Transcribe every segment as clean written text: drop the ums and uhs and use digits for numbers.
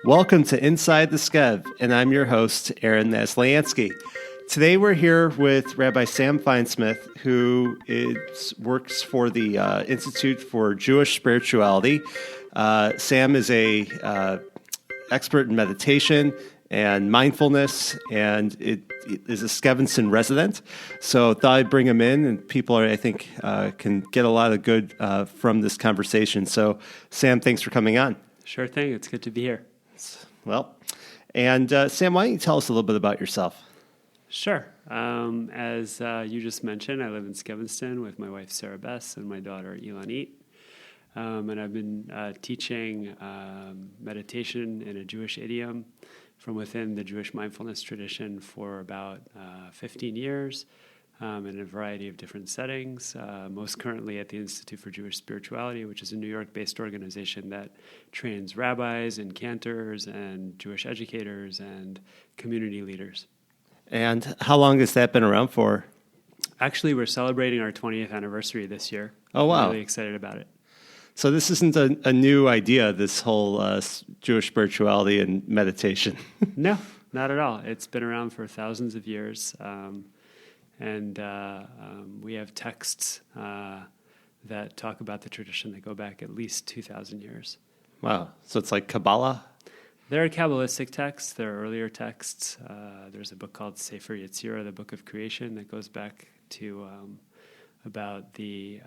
Welcome to Inside the Skev, and I'm your host, Aaron Naslansky. Today we're here with Rabbi Sam Feinsmith, who works for the Institute for Jewish Spirituality. Sam is a expert in meditation and mindfulness, and it is a Skevanston resident. So thought I'd bring him in, and people I think can get a lot of good from this conversation. So Sam, thanks for coming on. Sure thing. It's good to be here. Well, and Sam, why don't you tell us a little bit about yourself? Sure. As you just mentioned, I live in Skevanston with my wife, Sarah Bess, and my daughter, Ilanit. And I've been teaching meditation in a Jewish idiom from within the Jewish mindfulness tradition for about 15 years in a variety of different settings, most currently at the Institute for Jewish Spirituality, which is a New York-based organization that trains rabbis and cantors and Jewish educators and community leaders. And how long has that been around for? Actually, we're celebrating our 20th anniversary this year. Oh, wow. I'm really excited about it. So this isn't a new idea, this whole Jewish spirituality and meditation. No, not at all. It's been around for thousands of years. And we have texts that talk about the tradition that go back at least 2,000 years. Wow. So it's like Kabbalah? There are Kabbalistic texts. There are earlier texts. There's a book called Sefer Yetzirah, the Book of Creation, that goes back to about the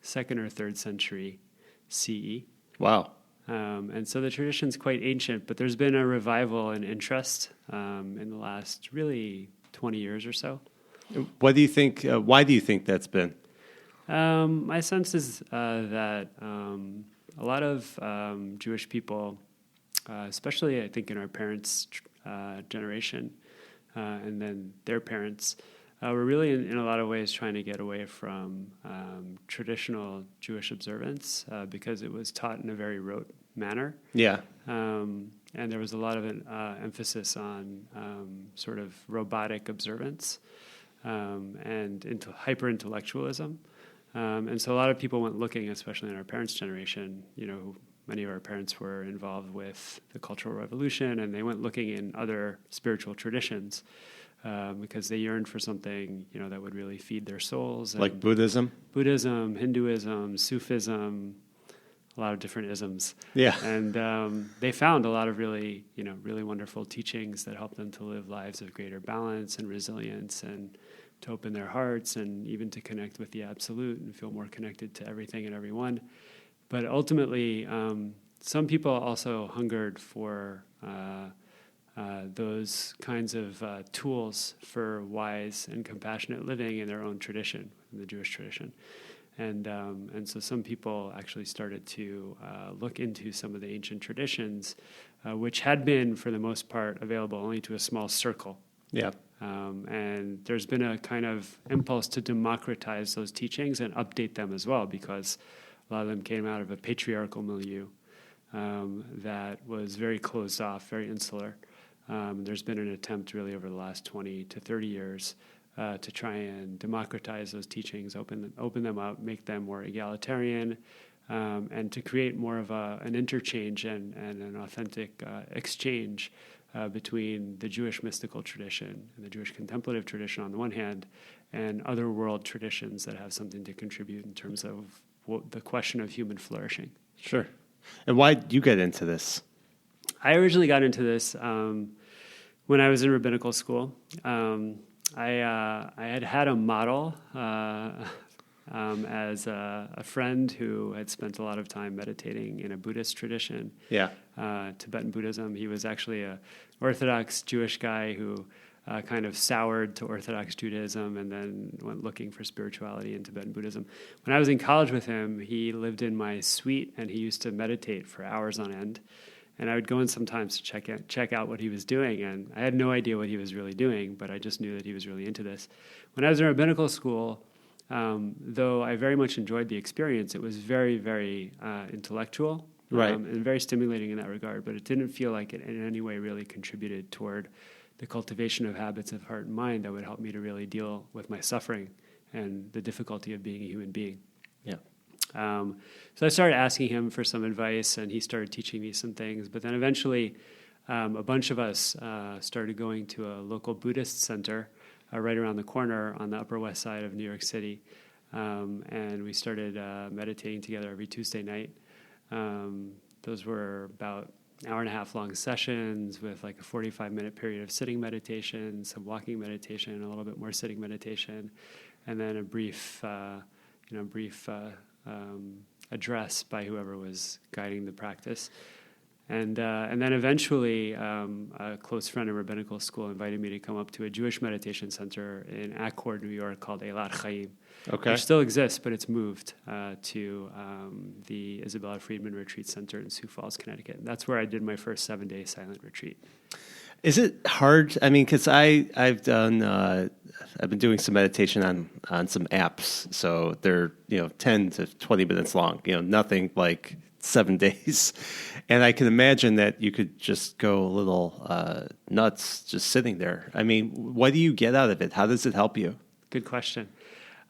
2nd or 3rd century CE. Wow. And so the tradition's quite ancient, but there's been a revival and interest in the last really 20 years or so. What do you think? Why do you think that's been? My sense is that a lot of Jewish people, especially I think in our parents' generation, and then their parents, were really in a lot of ways trying to get away from traditional Jewish observance because it was taught in a very rote manner. Yeah. And there was a lot of emphasis on sort of robotic observance and hyper-intellectualism. And so a lot of people went looking, especially in our parents' generation, many of our parents were involved with the Cultural Revolution, and they went looking in other spiritual traditions because they yearned for something, that would really feed their souls. Like Buddhism? Buddhism, Hinduism, Sufism, a lot of different isms. Yeah. And they found a lot of really wonderful teachings that helped them to live lives of greater balance and resilience and to open their hearts and even to connect with the absolute and feel more connected to everything and everyone. But ultimately, some people also hungered for those kinds of tools for wise and compassionate living in their own tradition, in the Jewish tradition. And so some people actually started to look into some of the ancient traditions, which had been, for the most part, available only to a small circle. Yeah. And there's been a kind of impulse to democratize those teachings and update them as well, because a lot of them came out of a patriarchal milieu that was very closed off, very insular. There's been an attempt really over the last 20 to 30 years to try and democratize those teachings, open them up, make them more egalitarian, and to create more of an interchange and an authentic exchange between the Jewish mystical tradition and the Jewish contemplative tradition on the one hand, and other world traditions that have something to contribute in terms of the question of human flourishing. Sure. And why did you get into this? I originally got into this when I was in rabbinical school. I had a model as a friend who had spent a lot of time meditating in a Buddhist tradition, Tibetan Buddhism. He was actually an Orthodox Jewish guy who kind of soured to Orthodox Judaism and then went looking for spirituality in Tibetan Buddhism. When I was in college with him, he lived in my suite, and he used to meditate for hours on end. And I would go in sometimes to check out what he was doing, and I had no idea what he was really doing, but I just knew that he was really into this. When I was in rabbinical school, though I very much enjoyed the experience, it was very, very intellectual, and very stimulating in that regard, but it didn't feel like it in any way really contributed toward the cultivation of habits of heart and mind that would help me to really deal with my suffering and the difficulty of being a human being. Yeah. So I started asking him for some advice, and he started teaching me some things. But then eventually, a bunch of us started going to a local Buddhist center right around the corner on the Upper West Side of New York City. And we started meditating together every Tuesday night. Those were about an hour and a half long sessions with like a 45-minute period of sitting meditation, some walking meditation, a little bit more sitting meditation, and then a brief address by whoever was guiding the practice. And then eventually, a close friend of rabbinical school invited me to come up to a Jewish meditation center in Accord, New York, called Eilat Chaim, which still exists, but it's moved to the Isabella Friedman Retreat Center in Sioux Falls, Connecticut. And that's where I did my first 7-day silent retreat. Is it hard? I mean, because I've been doing some meditation on some apps, so they're 10 to 20 minutes long. Nothing like 7 days, and I can imagine that you could just go a little nuts just sitting there. I mean, what do you get out of it? How does it help you? Good question.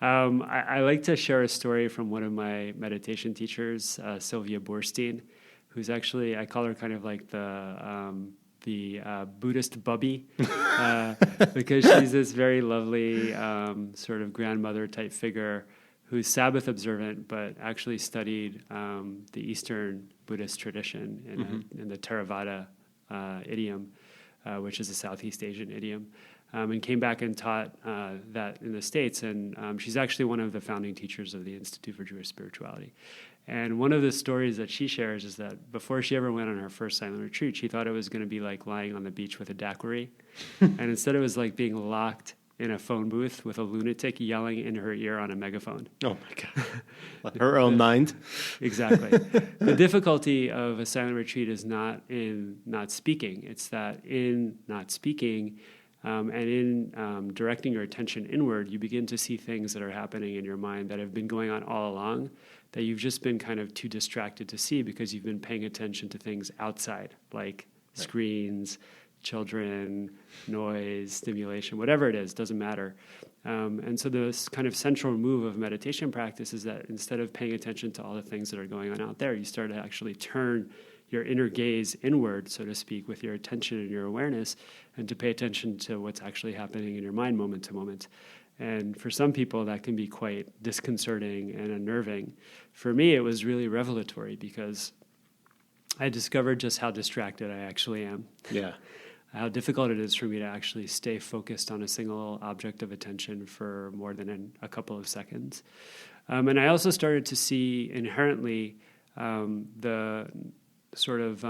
I like to share a story from one of my meditation teachers, Sylvia Borstein, who's actually, I call her kind of like the Buddhist Bubby, because she's this very lovely sort of grandmother type figure who's Sabbath observant, but actually studied the Eastern Buddhist tradition in the Theravada idiom, which is a Southeast Asian idiom, and came back and taught that in the States. And she's actually one of the founding teachers of the Institute for Jewish Spirituality. And one of the stories that she shares is that before she ever went on her first silent retreat, she thought it was going to be like lying on the beach with a daiquiri. And instead it was like being locked in a phone booth with a lunatic yelling in her ear on a megaphone. Oh, my God. Her own mind. Exactly. The difficulty of a silent retreat is not in not speaking. It's that in not speaking and in directing your attention inward, you begin to see things that are happening in your mind that have been going on all along, that you've just been kind of too distracted to see because you've been paying attention to things outside, like screens, children, noise, stimulation, whatever it is, doesn't matter. And so this kind of central move of meditation practice is that instead of paying attention to all the things that are going on out there, you start to actually turn your inner gaze inward, so to speak, with your attention and your awareness, and to pay attention to what's actually happening in your mind moment to moment. And for some people, that can be quite disconcerting and unnerving. For me, it was really revelatory because I discovered just how distracted I actually am. Yeah. How difficult it is for me to actually stay focused on a single object of attention for more than a couple of seconds. And I also started to see inherently the sort of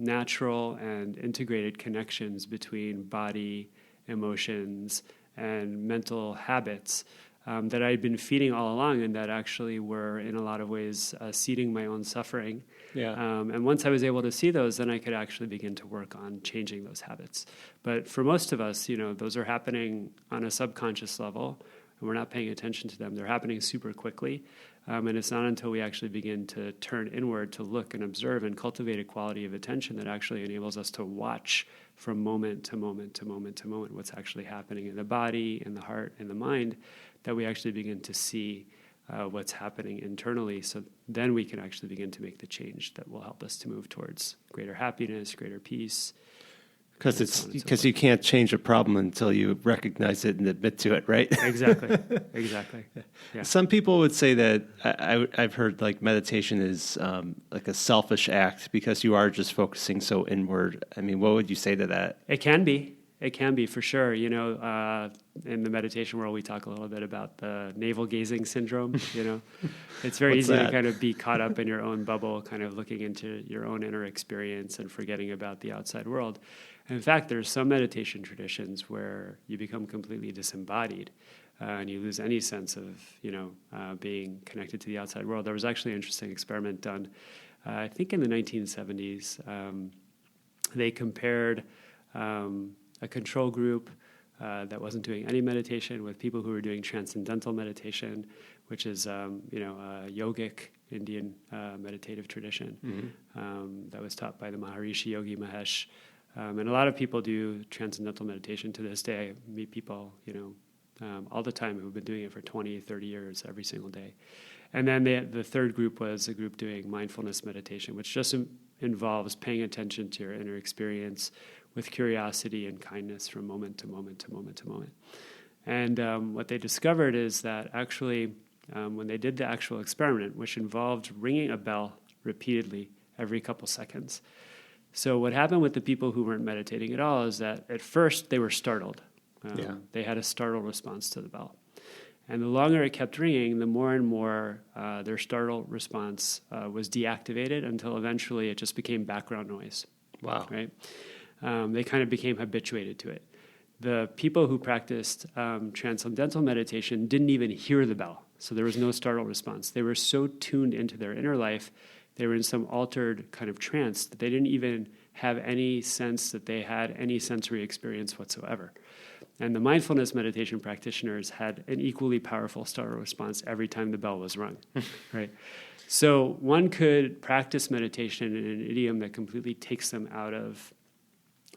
natural and integrated connections between body, emotions, and mental habits that I had been feeding all along, and that actually were in a lot of ways seeding my own suffering. Yeah. And once I was able to see those, then I could actually begin to work on changing those habits. But for most of us, those are happening on a subconscious level, and we're not paying attention to them. They're happening super quickly. And it's not until we actually begin to turn inward to look and observe and cultivate a quality of attention that actually enables us to watch from moment to moment to moment to moment what's actually happening in the body, in the heart, in the mind, that we actually begin to see what's happening internally. So then we can actually begin to make the change that will help us to move towards greater happiness, greater peace. Because you can't change a problem until you recognize it and admit to it, right? Exactly. Yeah. Some people would say that I've heard like meditation is like a selfish act because you are just focusing so inward. I mean, what would you say to that? It can be for sure. In the meditation world, we talk a little bit about the navel gazing syndrome. It's very easy to kind of be caught up in your own bubble, kind of looking into your own inner experience and forgetting about the outside world. And in fact, there's some meditation traditions where you become completely disembodied and you lose any sense of, being connected to the outside world. There was actually an interesting experiment done, I think in the 1970s. They compared a control group that wasn't doing any meditation with people who were doing transcendental meditation, which is a yogic Indian meditative tradition that was taught by the Maharishi Yogi Mahesh. And a lot of people do transcendental meditation to this day. I meet people, all the time who've been doing it for 20, 30 years every single day. And then the third group was a group doing mindfulness meditation, which just involves paying attention to your inner experience with curiosity and kindness from moment to moment to moment to moment. And what they discovered is that actually when they did the actual experiment, which involved ringing a bell repeatedly every couple seconds. So what happened with the people who weren't meditating at all is that at first they were startled. They had a startle response to the bell. And the longer it kept ringing, the more and more their startle response was deactivated until eventually it just became background noise. Wow. Right? They kind of became habituated to it. The people who practiced transcendental meditation didn't even hear the bell. So there was no startle response. They were so tuned into their inner life, they were in some altered kind of trance that they didn't even have any sense that they had any sensory experience whatsoever. And the mindfulness meditation practitioners had an equally powerful startle response every time the bell was rung, right? So one could practice meditation in an idiom that completely takes them out of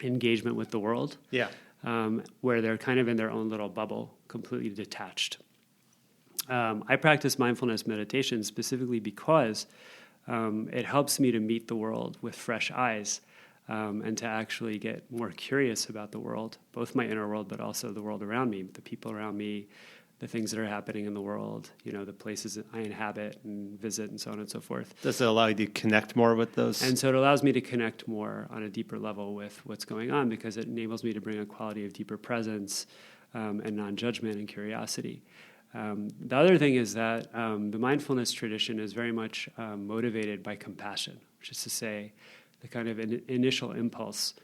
engagement with the world, where they're kind of in their own little bubble, completely detached. I practice mindfulness meditation specifically because it helps me to meet the world with fresh eyes and to actually get more curious about the world, both my inner world, but also the world around me, the people around me, the things that are happening in the world, the places that I inhabit and visit and so on and so forth. Does it allow you to connect more with those? And so it allows me to connect more on a deeper level with what's going on because it enables me to bring a quality of deeper presence and non-judgment and curiosity. The other thing is that the mindfulness tradition is very much motivated by compassion, which is to say the kind of initial impulse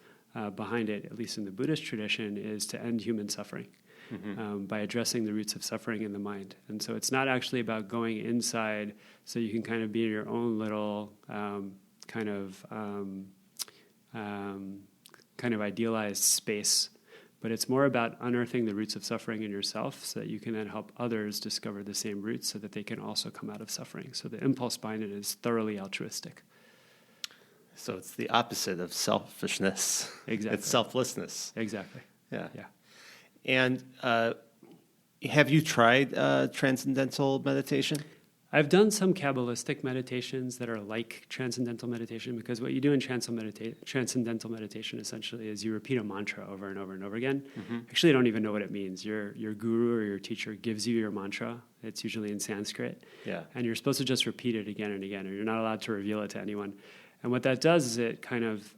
behind it, at least in the Buddhist tradition, is to end human suffering by addressing the roots of suffering in the mind. And so it's not actually about going inside so you can kind of be in your own little kind of idealized space, but it's more about unearthing the roots of suffering in yourself so that you can then help others discover the same roots so that they can also come out of suffering. So the impulse behind it is thoroughly altruistic. So it's the opposite of selfishness. Exactly. It's selflessness. Exactly. Yeah. And have you tried transcendental meditation? I've done some Kabbalistic meditations that are like transcendental meditation because what you do in transcendental meditation essentially is you repeat a mantra over and over and over again. Actually, I don't even know what it means. Your guru or your teacher gives you your mantra. It's usually in Sanskrit. And you're supposed to just repeat it again and again, or you're not allowed to reveal it to anyone. And what that does is it kind of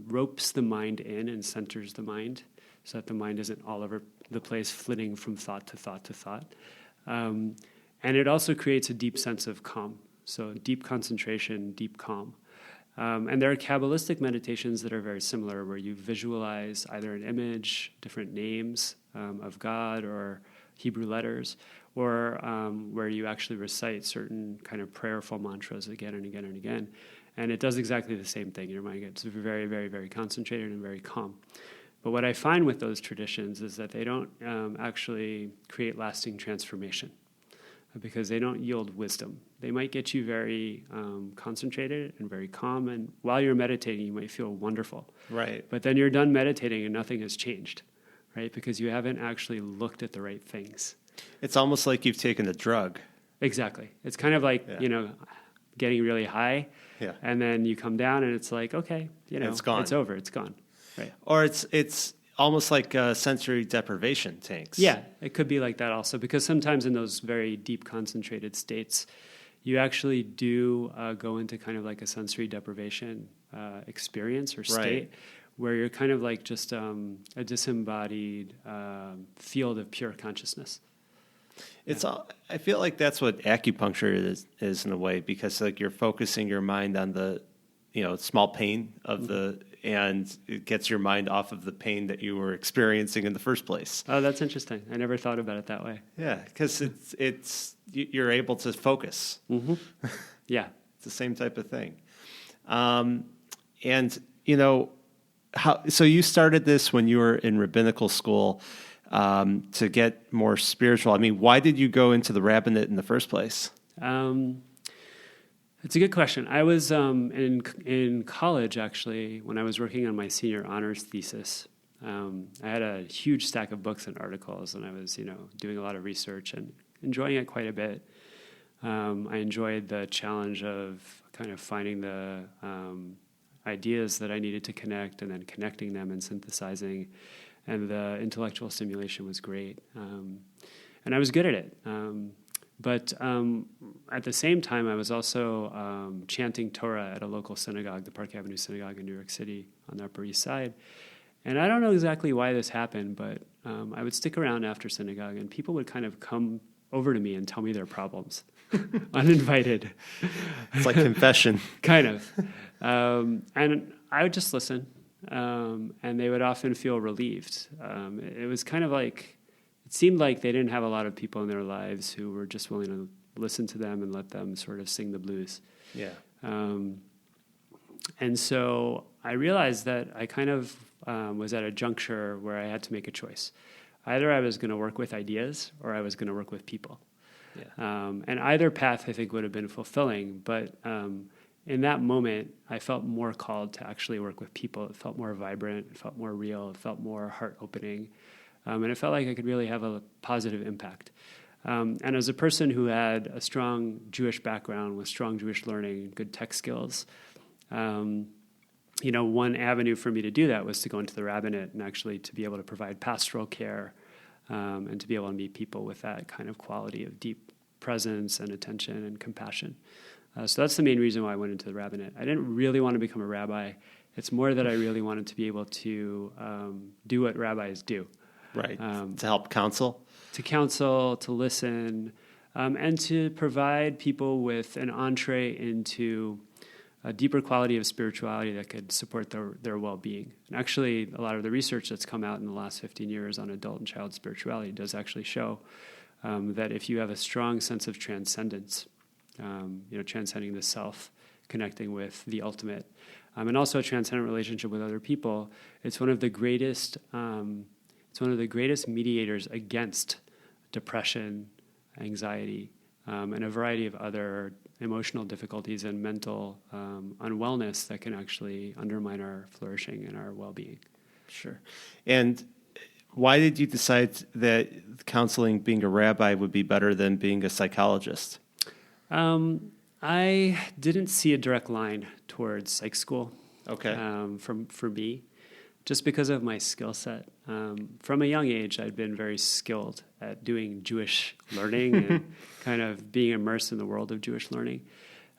ropes the mind in and centers the mind so that the mind isn't all over the place flitting from thought to thought to thought. And it also creates a deep sense of calm. So deep concentration, deep calm. And there are Kabbalistic meditations that are very similar where you visualize either an image, different names of God or Hebrew letters, or where you actually recite certain kind of prayerful mantras again and again and again. And it does exactly the same thing. Your mind gets very, very, very concentrated and very calm. But what I find with those traditions is that they don't actually create lasting transformation because they don't yield wisdom. They might get you very concentrated and very calm, and while you're meditating, you might feel wonderful. Right. But then you're done meditating and nothing has changed, right? Because you haven't actually looked at the right things. It's almost like you've taken a drug. Exactly. It's kind of like, getting really high, and then you come down and it's like, okay, it's gone. It's over, it's gone. Right. Or it's almost like sensory deprivation tanks. Yeah, it could be like that also, because sometimes in those very deep concentrated states, you actually do go into kind of like a sensory deprivation experience or state where you're kind of like just a disembodied field of pure consciousness. It's all, I feel like that's what acupuncture is in a way, because like you're focusing your mind on the small pain of and it gets your mind off of the pain that you were experiencing in the first place. Oh, that's interesting. I never thought about it that way. Yeah, because you're able to focus. Yeah, it's the same type of thing. So you started this when you were in rabbinical school to get more spiritual. I mean, why did you go into the rabbinate in the first place? It's a good question. I was in college, actually, when I was working on my senior honors thesis. I had a huge stack of books and articles, and I was, doing a lot of research and enjoying it quite a bit. I enjoyed the challenge of kind of finding the ideas that I needed to connect and then connecting them and synthesizing. And the intellectual stimulation was great. And I was good at it. But at the same time, I was also chanting Torah at a local synagogue, the Park Avenue Synagogue in New York City on the Upper East Side. And I don't know exactly why this happened, but I would stick around after synagogue, and people would kind of come over to me and tell me their problems, uninvited. It's like confession. Kind of. And I would just listen, and they would often feel relieved. It was kind of like, it seemed like they didn't have a lot of people in their lives who were just willing to listen to them and let them sort of sing the blues. Yeah. And so I realized that I kind of was at a juncture where I had to make a choice. Either I was going to work with ideas or I was going to work with people. Yeah. And either path, I think, would have been fulfilling. But in that moment, I felt more called to actually work with people. It felt more vibrant. It felt more real. It felt more heart-opening. And it felt like I could really have a positive impact. And as a person who had a strong Jewish background with strong Jewish learning, good tech skills, one avenue for me to do that was to go into the rabbinate and actually to be able to provide pastoral care and to be able to meet people with that kind of quality of deep presence and attention and compassion. So that's the main reason why I went into the rabbinate. I didn't really want to become a rabbi. It's more that I really wanted to be able to do what rabbis do. Right, to help counsel? To counsel, to listen, and to provide people with an entree into a deeper quality of spirituality that could support their well-being. And actually, a lot of the research that's come out in the last 15 years on adult and child spirituality does actually show that if you have a strong sense of transcendence, transcending the self, connecting with the ultimate, and also a transcendent relationship with other people, it's one of the greatest mediators against depression, anxiety, and a variety of other emotional difficulties and mental unwellness that can actually undermine our flourishing and our well-being. Sure. And why did you decide that counseling, being a rabbi, would be better than being a psychologist? I didn't see a direct line towards psych school. Okay. For me, just because of my skill set. From a young age, I'd been very skilled at doing Jewish learning and kind of being immersed in the world of Jewish learning.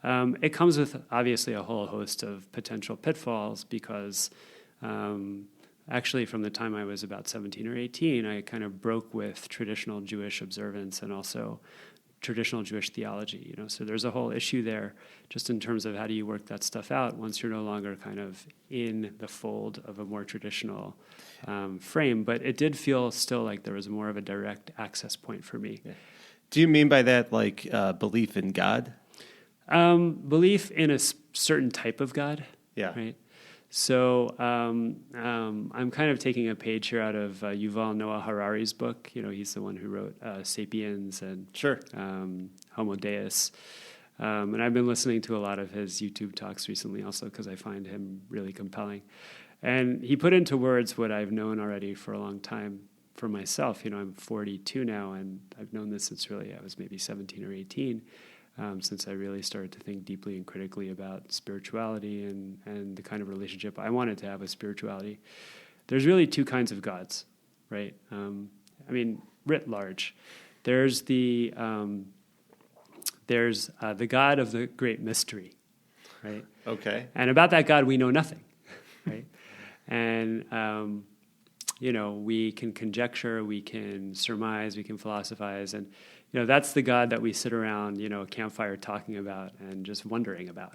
It comes with, obviously, a whole host of potential pitfalls because actually from the time I was about 17 or 18, I kind of broke with traditional Jewish observance and also traditional Jewish theology, So there's a whole issue there just in terms of how do you work that stuff out once you're no longer kind of in the fold of a more traditional frame. But it did feel still like there was more of a direct access point for me. Yeah. Do you mean by that like belief in God? Belief in a certain type of God. Yeah. Right. So I'm kind of taking a page here out of Yuval Noah Harari's book. He's the one who wrote *Sapiens* and sure. *Homo Deus*. And I've been listening to a lot of his YouTube talks recently also because I find him really compelling. And he put into words what I've known already for a long time for myself. I'm 42 now, and I've known this since really I was maybe 17 or 18. Since I really started to think deeply and critically about spirituality and the kind of relationship I wanted to have with spirituality. There's really two kinds of gods, right? Writ large. There's the God of the great mystery, right? Okay. And about that God, we know nothing, right? And, we can conjecture, we can surmise, we can philosophize, and that's the God that we sit around, a campfire talking about and just wondering about,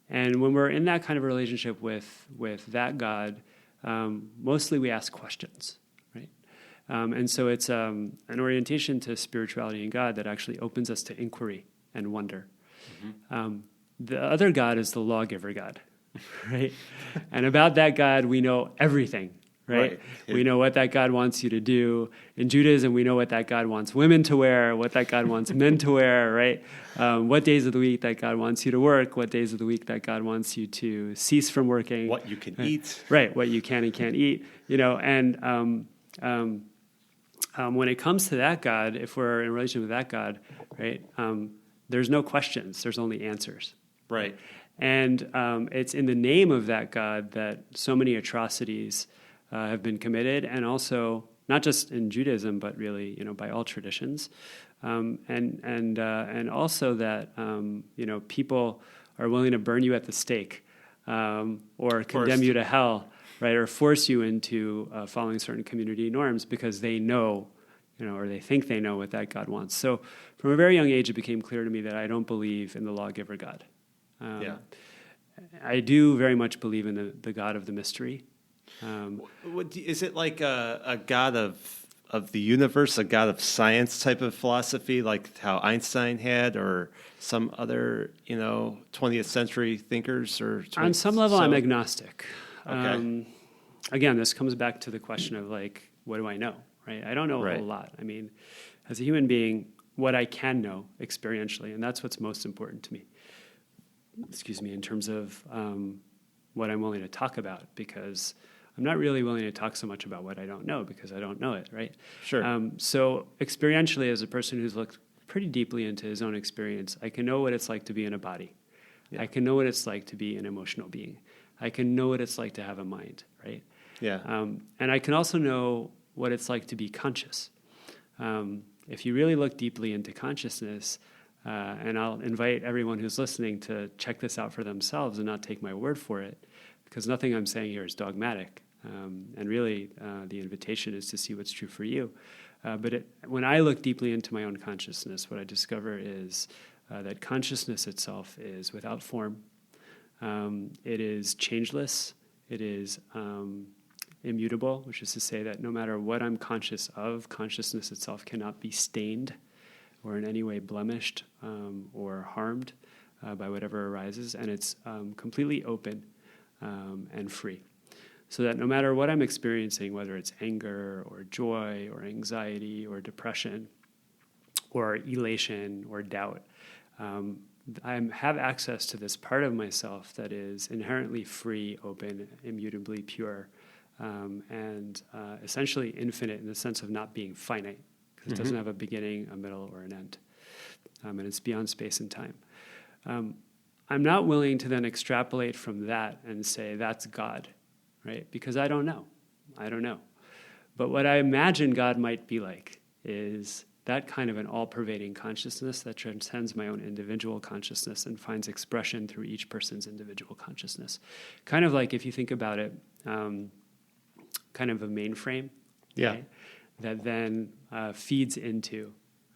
And when we're in that kind of relationship with that God, mostly we ask questions, right? And so it's an orientation to spirituality and God that actually opens us to inquiry and wonder. Mm-hmm. The other God is the lawgiver God, right? And about that God, we know everything. Right? We know what that God wants you to do. In Judaism, we know what that God wants women to wear, what that God wants men to wear, right? What days of the week that God wants you to work, what days of the week that God wants you to cease from working. What you can eat. Right, what you can and can't eat. And when it comes to that God, if we're in relation with that God, right, there's no questions. There's only answers. Right. And it's in the name of that God that so many atrocities have been committed, and also not just in Judaism, but really, by all traditions, and also that people are willing to burn you at the stake, or condemn you to hell, right, or force you into following certain community norms because they know, or they think they know what that God wants. So, from a very young age, it became clear to me that I don't believe in the lawgiver God. I do very much believe in the God of the mystery. Is it like a God of the universe, a God of science type of philosophy, like how Einstein had, or some other 20th century thinkers? On some level, I'm agnostic. Okay. Again, this comes back to the question of what do I know? Right? I don't know a whole lot. I mean, as a human being, what I can know experientially, and that's what's most important to me. In terms of what I'm willing to talk about, because I'm not really willing to talk so much about what I don't know because I don't know it, right? Sure. So experientially, as a person who's looked pretty deeply into his own experience, I can know what it's like to be in a body. Yeah. I can know what it's like to be an emotional being. I can know what it's like to have a mind, right? Yeah. And I can also know what it's like to be conscious. If you really look deeply into consciousness, and I'll invite everyone who's listening to check this out for themselves and not take my word for it, because nothing I'm saying here is dogmatic. And really, the invitation is to see what's true for you. But when I look deeply into my own consciousness, what I discover is that consciousness itself is without form. It is changeless. It is immutable, which is to say that no matter what I'm conscious of, consciousness itself cannot be stained or in any way blemished or harmed by whatever arises, and it's completely open and free. So that no matter what I'm experiencing, whether it's anger or joy or anxiety or depression or elation or doubt, I have access to this part of myself that is inherently free, open, immutably pure, and essentially infinite in the sense of not being finite, because it doesn't have a beginning, a middle, or an end. And it's beyond space and time. I'm not willing to then extrapolate from that and say that's God, right? Because I don't know. But what I imagine God might be like is that kind of an all-pervading consciousness that transcends my own individual consciousness and finds expression through each person's individual consciousness. Kind of like, if you think about it, kind of a mainframe, right, that then feeds into,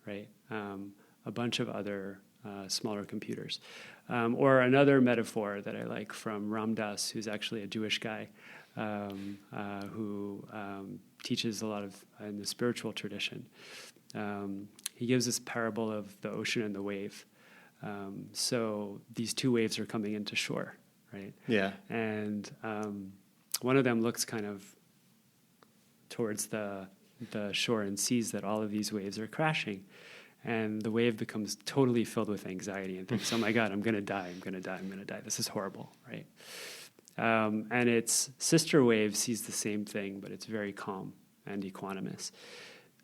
right, a bunch of other smaller computers. Or another metaphor that I like from Ram Dass, who's actually a Jewish guy who teaches a lot of in the spiritual tradition. He gives this parable of the ocean and the wave. So these two waves are coming into shore, right? Yeah. And one of them looks kind of towards the shore and sees that all of these waves are crashing. And the wave becomes totally filled with anxiety and thinks, oh my God, I'm going to die. This is horrible, right? And its sister wave sees the same thing, but it's very calm and equanimous.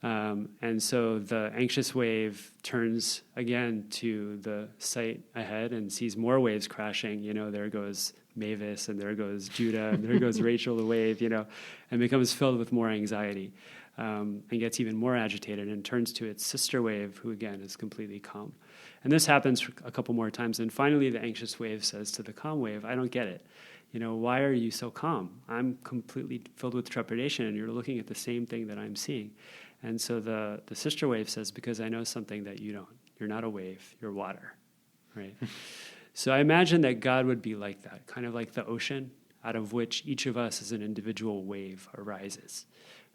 And so the anxious wave turns again to the sight ahead and sees more waves crashing. There goes Mavis, and there goes Judah, and there goes Rachel the wave, and becomes filled with more anxiety. And gets even more agitated and turns to its sister wave, who again is completely calm. And this happens a couple more times. And finally, the anxious wave says to the calm wave, I don't get it. Why are you so calm? I'm completely filled with trepidation, and you're looking at the same thing that I'm seeing. And so the sister wave says, because I know something that you don't. You're not a wave, you're water, right? So I imagine that God would be like that, kind of like the ocean, out of which each of us as an individual wave arises.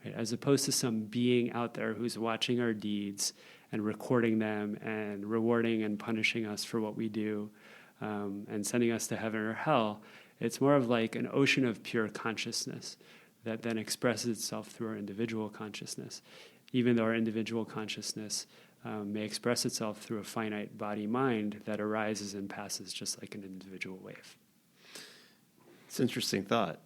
Right, as opposed to some being out there who's watching our deeds and recording them and rewarding and punishing us for what we do and sending us to heaven or hell. It's more of like an ocean of pure consciousness that then expresses itself through our individual consciousness, even though our individual consciousness may express itself through a finite body-mind that arises and passes just like an individual wave. It's an interesting thought.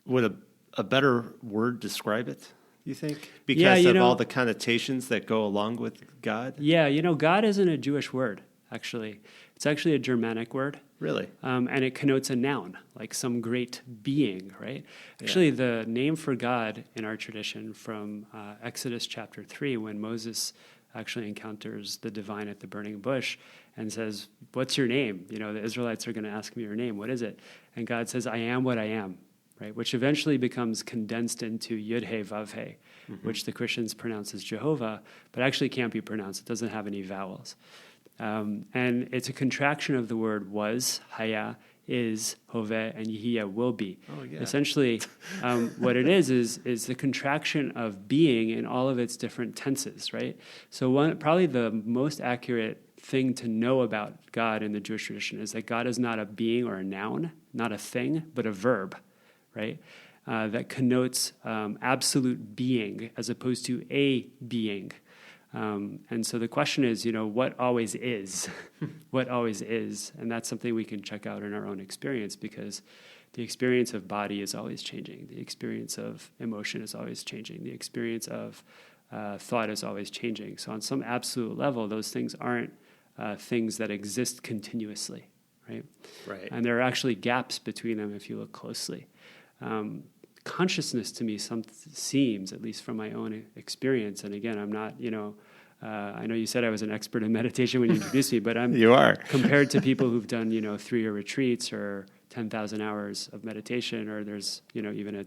Would a better word describe it you think? Because of all the connotations that go along with God? Yeah, God isn't a Jewish word, actually. It's actually a Germanic word. Really? And it connotes a noun, like some great being, right? Actually, the name for God in our tradition from Exodus chapter 3, when Moses actually encounters the divine at the burning bush and says, "What's your name?" The Israelites are going to ask me your name. What is it? And God says, "I am what I am," right? Which eventually becomes condensed into Yud-He Vav-He, which the Christians pronounce as Jehovah, but actually can't be pronounced. It doesn't have any vowels. And it's a contraction of the word was, haya, is, hoveh, and yihiyah, will be. Oh, yeah. Essentially, what it is the contraction of being in all of its different tenses, right? So probably the most accurate thing to know about God in the Jewish tradition is that God is not a being or a noun, not a thing, but a verb, right? That connotes absolute being as opposed to a being. And so the question is, what always is? What always is? And that's something we can check out in our own experience, because the experience of body is always changing. The experience of emotion is always changing. The experience of thought is always changing. So on some absolute level, those things aren't things that exist continuously, right? Right. And there are actually gaps between them if you look closely. Consciousness to me seems, at least from my own experience, and again, I'm not, I know you said I was an expert in meditation when you introduced me, but you are compared to people who've done, 3-year retreats or 10,000 hours of meditation, or there's, even a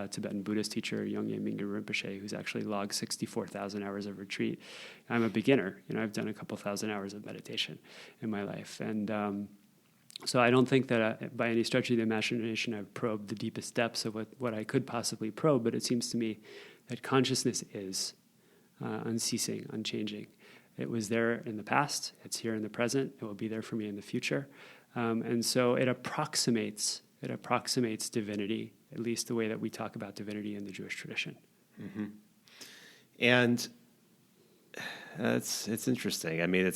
Tibetan Buddhist teacher, Yongye Mingyur Rinpoche, who's actually logged 64,000 hours of retreat. I'm a beginner. I've done a couple thousand hours of meditation in my life, and so I don't think that by any stretch of the imagination I've probed the deepest depths of what I could possibly probe, but it seems to me that consciousness is unceasing, unchanging. It was there in the past, it's here in the present, it will be there for me in the future. And so it approximates divinity, at least the way that we talk about divinity in the Jewish tradition. Mm-hmm. And it's interesting. I mean,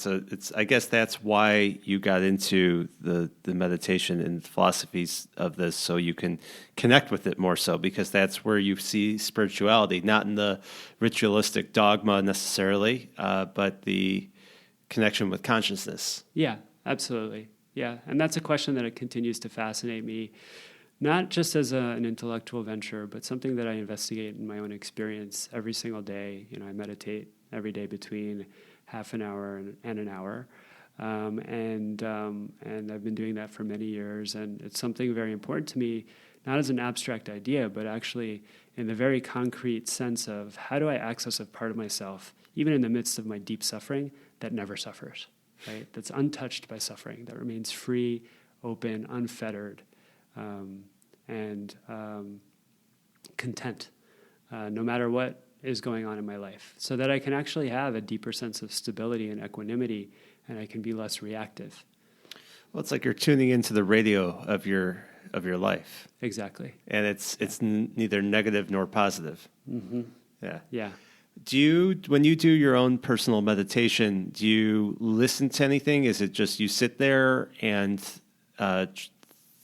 I guess that's why you got into the meditation and philosophies of this, so you can connect with it more so, because that's where you see spirituality, not in the ritualistic dogma necessarily, but the connection with consciousness. Yeah, absolutely. Yeah, and that's a question that it continues to fascinate me, not just as an intellectual venture, but something that I investigate in my own experience every single day. I meditate every day between half an hour and an hour. And I've been doing that for many years. And it's something very important to me, not as an abstract idea, but actually in the very concrete sense of how do I access a part of myself, even in the midst of my deep suffering, that never suffers, right? That's untouched by suffering, that remains free, open, unfettered, and content, no matter what is going on in my life, so that I can actually have a deeper sense of stability and equanimity, and I can be less reactive. Well, it's like you're tuning into the radio of your life. Exactly. And it's neither negative nor positive. Mm-hmm. Yeah. Yeah. When you do your own personal meditation, do you listen to anything? Is it just you sit there and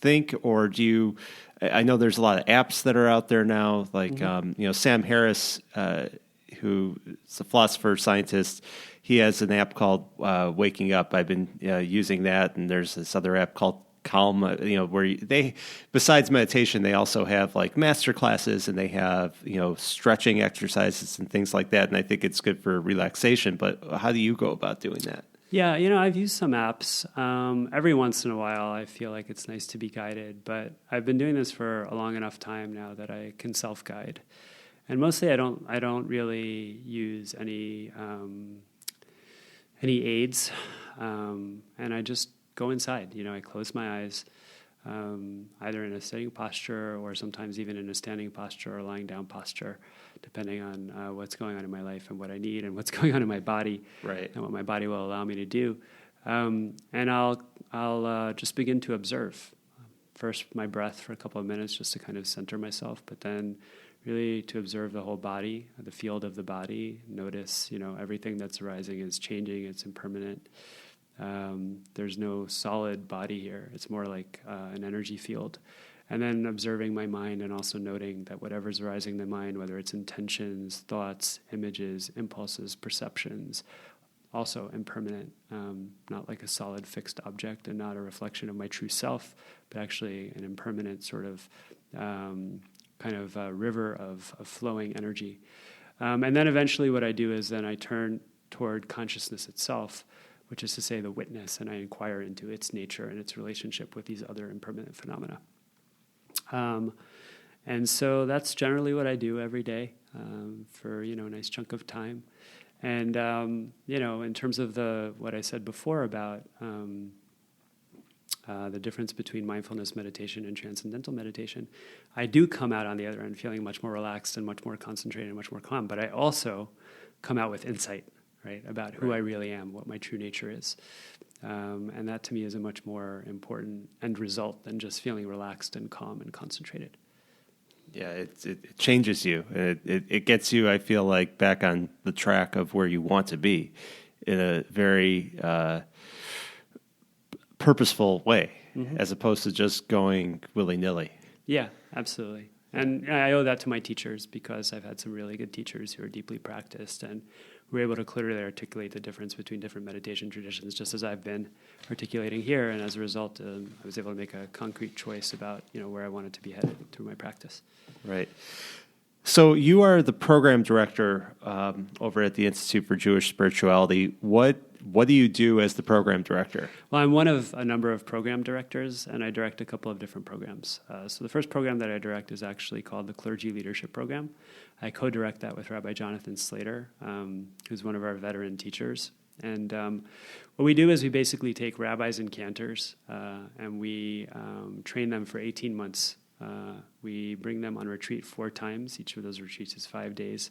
think, or do you? I know there's a lot of apps that are out there now, like Sam Harris, who is a philosopher, scientist. He has an app called Waking Up. I've been using that, and there's this other app called Calm. Where they, besides meditation, they also have like master classes, and they have stretching exercises and things like that. And I think it's good for relaxation. But how do you go about doing that? Yeah, I've used some apps. Every once in a while, I feel like it's nice to be guided, but I've been doing this for a long enough time now that I can self-guide. And mostly I don't really use any aids, and I just go inside. I close my eyes, either in a sitting posture or sometimes even in a standing posture or lying down posture, depending on what's going on in my life and what I need and what's going on in my body, right, and what my body will allow me to do. And I'll just begin to observe. First, my breath for a couple of minutes just to kind of center myself, but then really to observe the whole body, the field of the body. Notice, everything that's arising is changing, it's impermanent. There's no solid body here. It's more like an energy field. and then observing my mind and also noting that whatever's arising in the mind, whether it's intentions, thoughts, images, impulses, perceptions, also impermanent, not like a solid fixed object and not a reflection of my true self, but actually an impermanent sort of kind of river of flowing energy. And then eventually what I do is then I turn toward consciousness itself, which is to say the witness, and I inquire into its nature and its relationship with these other impermanent phenomena. And so that's generally what I do every day for, a nice chunk of time. And, in terms of what I said before about the difference between mindfulness meditation and transcendental meditation, I do come out on the other end feeling much more relaxed and much more concentrated and much more calm, but I also come out with insight, right, about who I really am, what my true nature is. And that to me is a much more important end result than just feeling relaxed and calm and concentrated. Yeah, it changes you. It gets you, I feel like, back on the track of where you want to be in a very purposeful way, as opposed to just going willy-nilly. Yeah, absolutely. And I owe that to my teachers because I've had some really good teachers who are deeply practiced and were able to clearly articulate the difference between different meditation traditions, just as I've been articulating here. And as a result, I was able to make a concrete choice about where I wanted to be headed through my practice. Right. So you are the program director over at the Institute for Jewish Spirituality. What do you do as the program director? Well, I'm one of a number of program directors, and I direct a couple of different programs. So the first program that I direct is actually called the Clergy Leadership Program. I co-direct that with Rabbi Jonathan Slater, who's one of our veteran teachers. And what we do is we basically take rabbis and cantors, and we train them for 18 months. We bring them on retreat 4 times. Each of those retreats is 5 days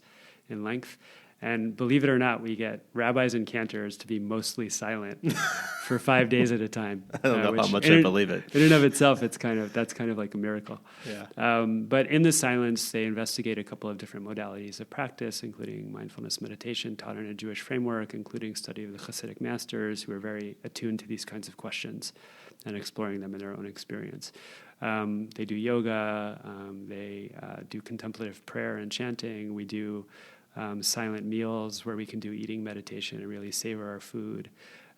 in length. And believe it or not, we get rabbis and cantors to be mostly silent for 5 days at a time. I don't know how much I believe it. In and of itself, that's kind of like a miracle. Yeah. But in the silence, they investigate a couple of different modalities of practice, including mindfulness meditation taught in a Jewish framework, including study of the Hasidic masters who are very attuned to these kinds of questions and exploring them in their own experience. They do yoga. They do contemplative prayer and chanting. We do silent meals where we can do eating meditation and really savor our food.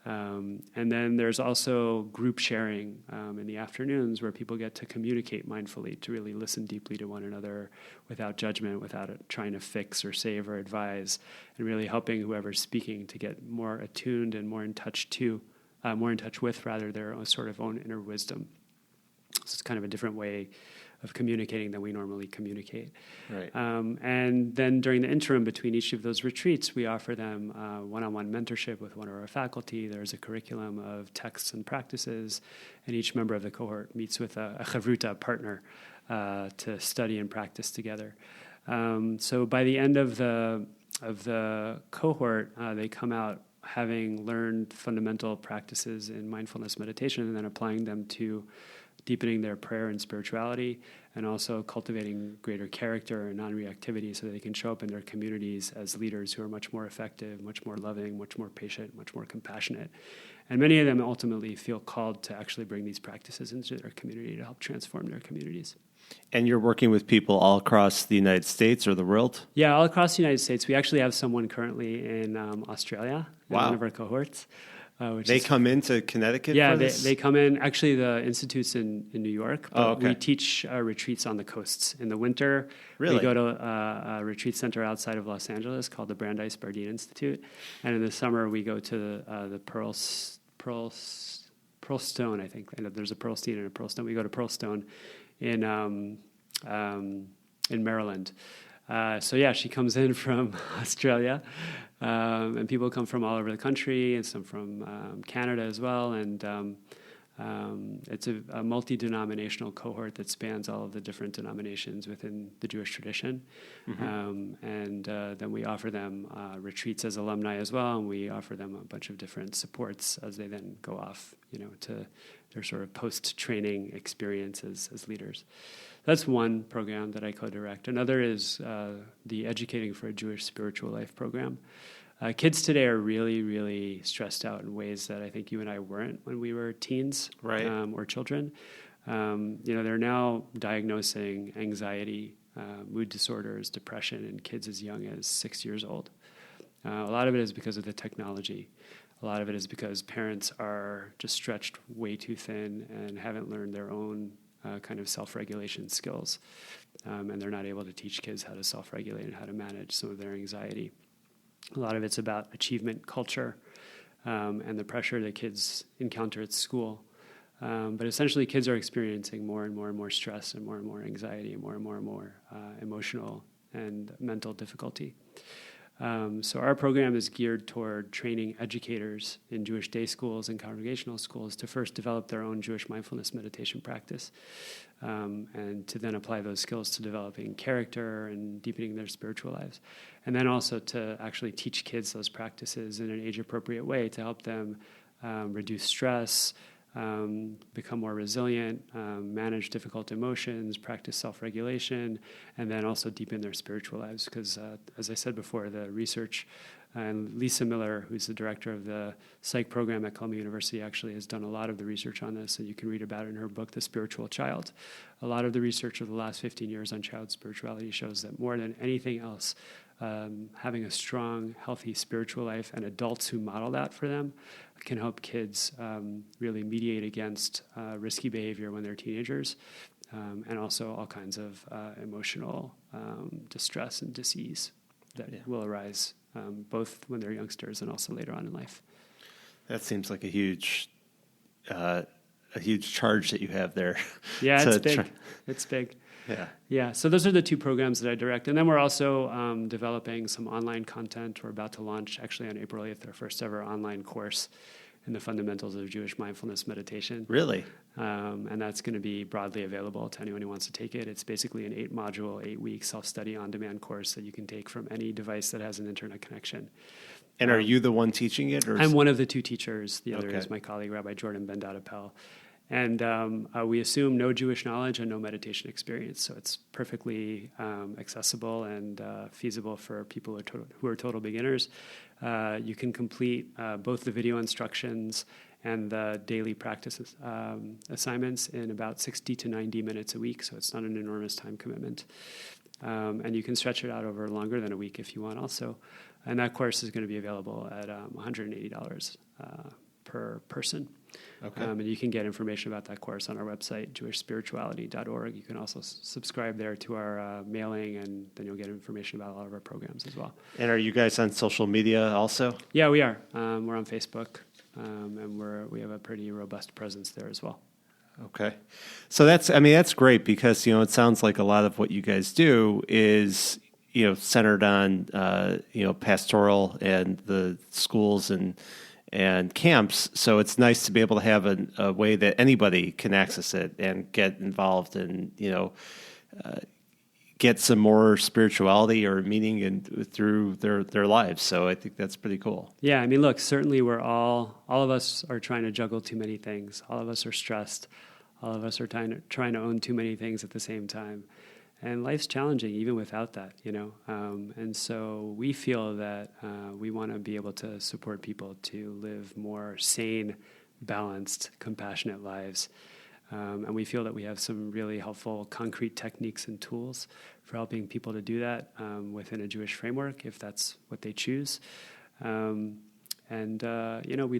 And then there's also group sharing in the afternoons where people get to communicate mindfully, to really listen deeply to one another without judgment, without trying to fix or save or advise, and really helping whoever's speaking to get more attuned and more in touch with their own sort of own inner wisdom. So it's kind of a different way of communicating than we normally communicate. Right. And then during the interim between each of those retreats, we offer them one-on-one mentorship with one of our faculty. There's a curriculum of texts and practices, and each member of the cohort meets with a chavruta partner to study and practice together. So by the end of the cohort, they come out having learned fundamental practices in mindfulness meditation and then applying them to deepening their prayer and spirituality, and also cultivating greater character and non-reactivity so that they can show up in their communities as leaders who are much more effective, much more loving, much more patient, much more compassionate. And many of them ultimately feel called to actually bring these practices into their community to help transform their communities. And you're working with people all across the United States or the world? Yeah, all across the United States. We actually have someone currently in Australia, in one of our cohorts. They come into Connecticut? Yeah, for this? they come in. Actually, the institute's in New York. But okay. We teach retreats on the coasts. In the winter, really? We go to a retreat center outside of Los Angeles called the Brandeis Bardeen Institute. And in the summer, we go to the Pearl Stone, I think. And there's a Pearl Stein and a Pearl Stone. We go to Pearl Stone in Maryland. So yeah, she comes in from Australia, and people come from all over the country, and some from Canada as well. And it's a multi-denominational cohort that spans all of the different denominations within the Jewish tradition. And then we offer them retreats as alumni as well, and we offer them a bunch of different supports as they then go off, to their sort of post-training experience as leaders. That's one program that I co-direct. Another is the Educating for a Jewish Spiritual Life program. Kids today are really, really stressed out in ways that I think you and I weren't when we were teens, right. Or children. They're now diagnosing anxiety, mood disorders, depression in kids as young as 6 years old. A lot of it is because of the technology. A lot of it is because parents are just stretched way too thin and haven't learned their own kind of self-regulation skills. And they're not able to teach kids how to self-regulate and how to manage some of their anxiety. A lot of it's about achievement culture and the pressure that kids encounter at school. But essentially, kids are experiencing more and more stress and more anxiety and more emotional and mental difficulty. So our program is geared toward training educators in Jewish day schools and congregational schools to first develop their own Jewish mindfulness meditation practice, and to then apply those skills to developing character and deepening their spiritual lives. And then also to actually teach kids those practices in an age-appropriate way to help them reduce stress, become more resilient, manage difficult emotions, practice self-regulation, and then also deepen their spiritual lives. Because, as I said before, the research, and Lisa Miller, who's the director of the psych program at Columbia University, actually has done a lot of the research on this, and you can read about it in her book, The Spiritual Child. A lot of the research of the last 15 years on child spirituality shows that more than anything else, having a strong, healthy spiritual life and adults who model that for them can help kids really mediate against risky behavior when they're teenagers, and also all kinds of emotional distress and disease that will arise both when they're youngsters and also later on in life. That seems like a huge charge that you have there. Yeah, it's big. It's big. Yeah. So those are the two programs that I direct. And then we're also developing some online content. We're about to launch, actually on April 8th, our first ever online course in the fundamentals of Jewish mindfulness meditation. Really? And that's going to be broadly available to anyone who wants to take it. It's basically an 8-module, 8-week self-study on-demand course that you can take from any device that has an internet connection. And are you the one teaching it? Or I'm one of the two teachers. The other is my colleague, Rabbi Jordan Ben-Dad-Appel. And we assume no Jewish knowledge and no meditation experience. So it's perfectly accessible and feasible for people who are total beginners. You can complete both the video instructions and the daily practice assignments in about 60 to 90 minutes a week. So it's not an enormous time commitment. And you can stretch it out over longer than a week if you want also. And that course is going to be available at $180 per person. Okay. And you can get information about that course on our website, jewishspirituality.org. You can also subscribe there to our mailing, and then you'll get information about a lot of our programs as well. And are you guys on social media also? Yeah, we are. We're on Facebook, and we have a pretty robust presence there as well. Okay. So that's great because, it sounds like a lot of what you guys do is, centered on, pastoral and the schools and camps. So it's nice to be able to have a way that anybody can access it and get involved and, get some more spirituality or meaning through their lives. So I think that's pretty cool. Yeah. I mean, look, certainly all of us are trying to juggle too many things. All of us are stressed. All of us are trying to own too many things at the same time. And life's challenging even without that, and so we feel that we want to be able to support people to live more sane, balanced, compassionate lives. And we feel that we have some really helpful concrete techniques and tools for helping people to do that within a Jewish framework, if that's what they choose. We'd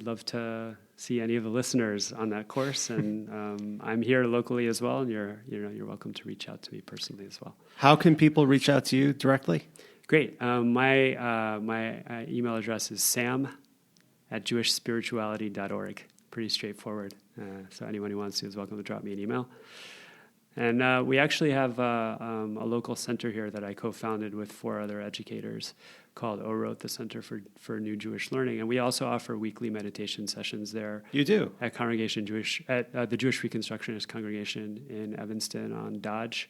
love to see any of the listeners on that course, and I'm here locally as well, and you're welcome to reach out to me personally as well. How can people reach out to you directly? Great. My email address is sam@jewishspirituality.org. Pretty straightforward. So anyone who wants to is welcome to drop me an email. And we actually have a local center here that I co-founded with 4 other educators called OROT, the Center for New Jewish Learning. And we also offer weekly meditation sessions there. You do? At the Jewish Reconstructionist Congregation in Evanston on Dodge,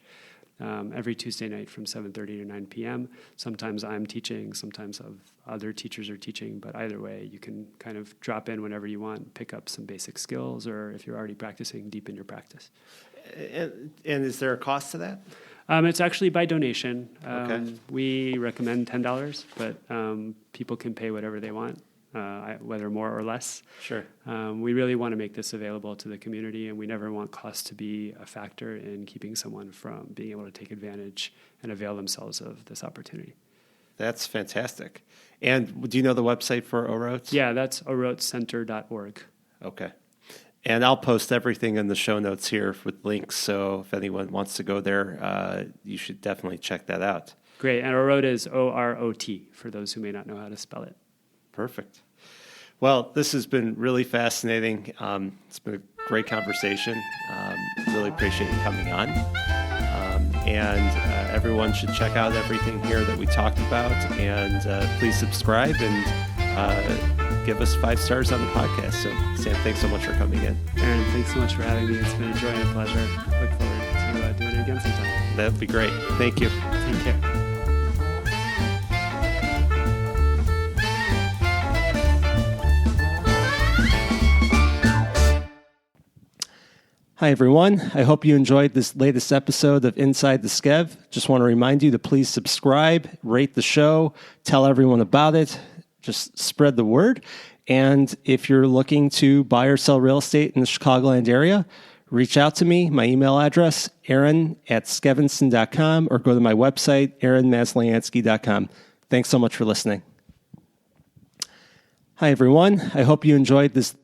every Tuesday night from 7:30 to 9 p.m. Sometimes I'm teaching, sometimes other teachers are teaching, but either way, you can kind of drop in whenever you want, pick up some basic skills, or if you're already practicing, deepen your practice. And is there a cost to that? It's actually by donation. Okay. We recommend $10, but people can pay whatever they want. whether more or less. Sure. We really want to make this available to the community, and we never want cost to be a factor in keeping someone from being able to take advantage and avail themselves of this opportunity. That's fantastic. And do you know the website for OROTS? Yeah, that's orotscenter.org. Okay. And I'll post everything in the show notes here with links, so if anyone wants to go there, you should definitely check that out. Great. And OROT is O-R-O-T, for those who may not know how to spell it. Perfect. Well, this has been really fascinating. It's been a great conversation. Really appreciate you coming on. And everyone should check out everything here that we talked about. And please subscribe and give us 5 stars on the podcast. So, Sam, thanks so much for coming in. Aaron, thanks so much for having me. It's been a joy and a pleasure. Look forward to doing it again sometime. That'd be great. Thank you. Take care. Hi, everyone. I hope you enjoyed this latest episode of Inside the Skev. Just want to remind you to please subscribe, rate the show, tell everyone about it, just spread the word. And if you're looking to buy or sell real estate in the Chicagoland area, reach out to me. My email address, aaron@skevanston.com, or go to my website, aaronmaslansky.com. Thanks so much for listening. Hi, everyone. I hope you enjoyed this